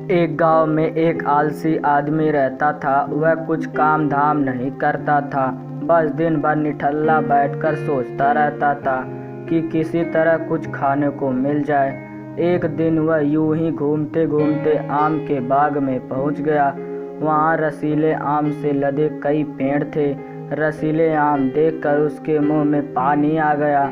एक गांव में एक आलसी आदमी रहता था। वह कुछ काम धाम नहीं करता था, बस दिन भर निठल्ला बैठकर सोचता रहता था कि किसी तरह कुछ खाने को मिल जाए। एक दिन वह यूं ही घूमते घूमते आम के बाग में पहुंच गया। वहां रसीले आम से लदे कई पेड़ थे। रसीले आम देखकर उसके मुंह में पानी आ गया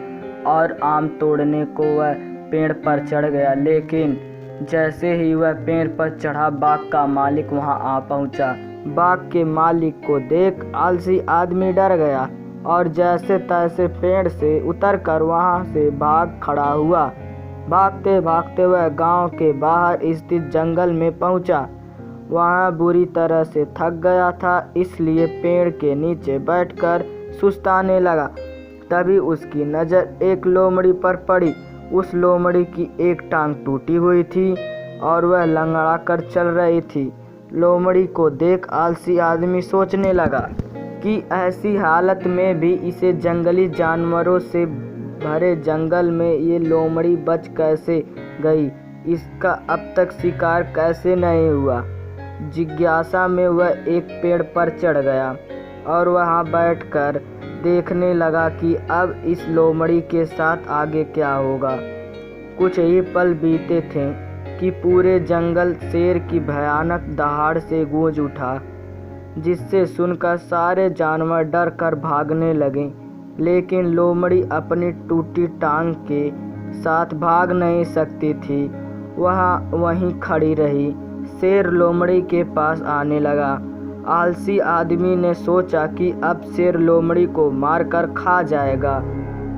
और आम तोड़ने को वह पेड़ पर चढ़ गया। लेकिन जैसे ही वह पेड़ पर चढ़ा, बाग का मालिक वहां आ पहुंचा। बाग के मालिक को देख आलसी आदमी डर गया और जैसे तैसे पेड़ से उतरकर वहां से भाग खड़ा हुआ। भागते भागते वह गांव के बाहर स्थित जंगल में पहुंचा। वहां बुरी तरह से थक गया था, इसलिए पेड़ के नीचे बैठकर सुस्ताने लगा। तभी उसकी नज़र एक लोमड़ी पर पड़ी। उस लोमड़ी की एक टांग टूटी हुई थी और वह लंगड़ा कर चल रही थी। लोमड़ी को देख आलसी आदमी सोचने लगा कि ऐसी हालत में भी इसे जंगली जानवरों से भरे जंगल में ये लोमड़ी बच कैसे गई, इसका अब तक शिकार कैसे नहीं हुआ। जिज्ञासा में वह एक पेड़ पर चढ़ गया और वहां बैठकर देखने लगा कि अब इस लोमड़ी के साथ आगे क्या होगा। कुछ ही पल बीते थे कि पूरे जंगल शेर की भयानक दहाड़ से गूंज उठा, जिससे सुनकर सारे जानवर डर कर भागने लगे। लेकिन लोमड़ी अपनी टूटी टांग के साथ भाग नहीं सकती थी, वहीं खड़ी रही। शेर लोमड़ी के पास आने लगा। आलसी आदमी ने सोचा कि अब शेर लोमड़ी को मारकर खा जाएगा,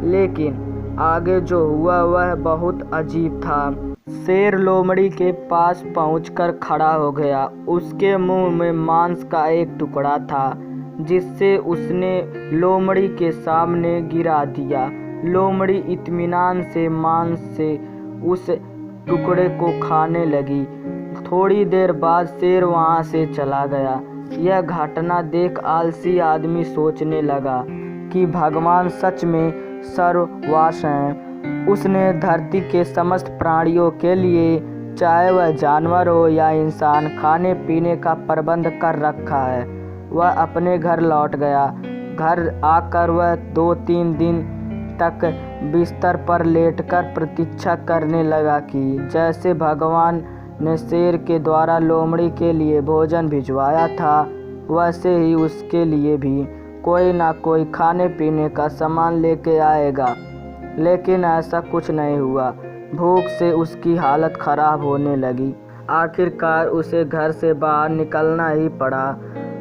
लेकिन आगे जो हुआ वह बहुत अजीब था। शेर लोमड़ी के पास पहुंचकर खड़ा हो गया। उसके मुंह में मांस का एक टुकड़ा था, जिससे उसने लोमड़ी के सामने गिरा दिया। लोमड़ी इत्मीनान से मांस से उस टुकड़े को खाने लगी। थोड़ी देर बाद शेर वहां से चला गया। यह घटना देख आलसी आदमी सोचने लगा कि भगवान सच में सर्ववास हैं। उसने धरती के समस्त प्राणियों के लिए, चाहे वह जानवर हो या इंसान, खाने पीने का प्रबंध कर रखा है। वह अपने घर लौट गया। घर आकर वह 2-3 दिन तक बिस्तर पर लेटकर प्रतीक्षा करने लगा कि जैसे भगवान ने शेर के द्वारा लोमड़ी के लिए भोजन भिजवाया था, वैसे ही उसके लिए भी कोई ना कोई खाने पीने का सामान लेके आएगा। लेकिन ऐसा कुछ नहीं हुआ। भूख से उसकी हालत खराब होने लगी। आखिरकार उसे घर से बाहर निकलना ही पड़ा।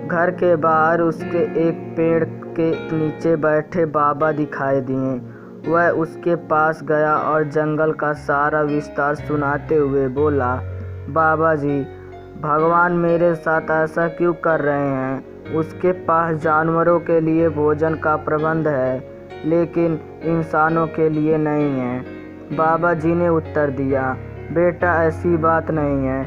घर के बाहर उसके एक पेड़ के नीचे बैठे बाबा दिखाई दिए। वह उसके पास गया और जंगल का सारा विस्तार सुनाते हुए बोला, बाबा जी, भगवान मेरे साथ ऐसा क्यों कर रहे हैं? उसके पास जानवरों के लिए भोजन का प्रबंध है, लेकिन इंसानों के लिए नहीं है। बाबा जी ने उत्तर दिया, बेटा, ऐसी बात नहीं है।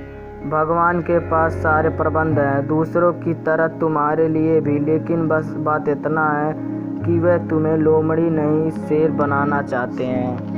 भगवान के पास सारे प्रबंध हैं, दूसरों की तरह तुम्हारे लिए भी। लेकिन बस बात इतना है कि वह तुम्हें लोमड़ी नहीं शेर बनाना चाहते हैं।